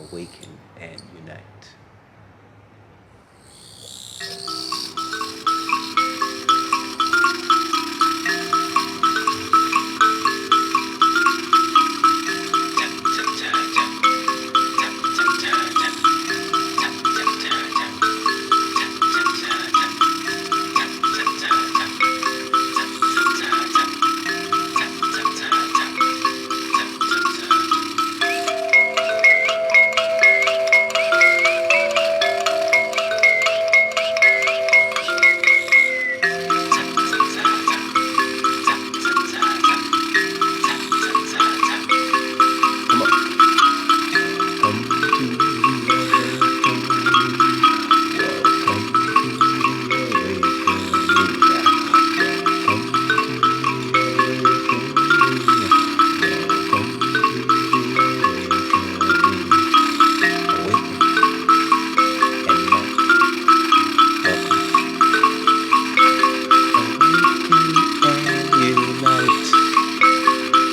awaken and unite.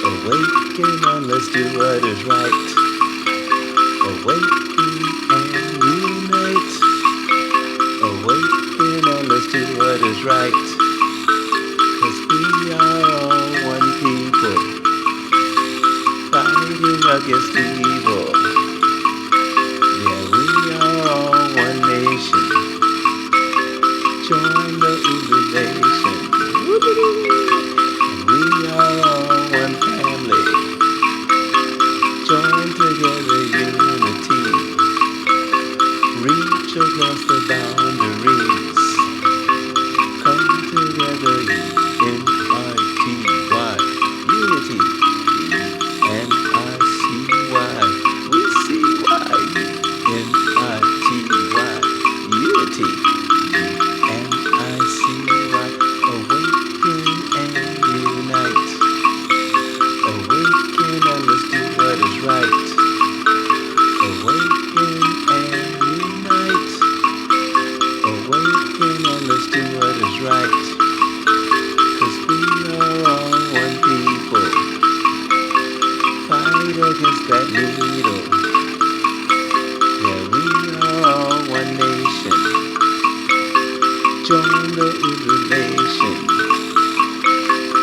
Awaken and let's do what is right. Awaken and unite. Awaken and let's do what is right. 'Cause we are all one people, fighting against evil. Yeah, we are all one nation. Join the relation. We are all one family. Join together, unity. Reach across the boundaries. Come together, unity. Unity. And I see why. We see why. Unity. And I see why. Awaken and unite. Awaken and let's do what is right. Awaken and unite. Awaken and let's do what is right. 'Cause we are all one people. Fight against that needle. Yeah, we are all one nation. Join the relation.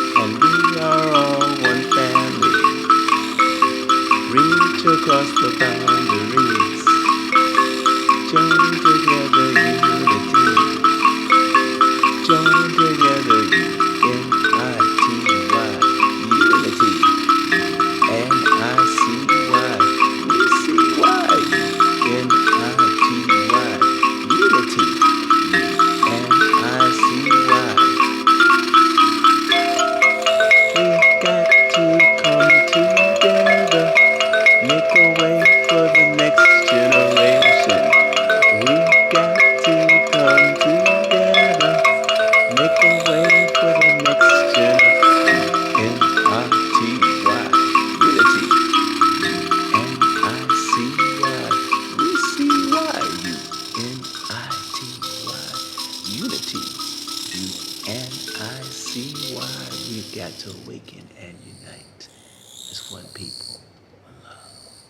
And we are all one family. Reach across the boundaries. Join together, unity. Join together, unity. And I see why. We see why. Unity. And I see why. We've got to come together, make a way for the next generation. We've got to come together, make a way for the next generation. Unity. And I see why. We see why. Unity. And I see why we've got to awaken and unite as one people.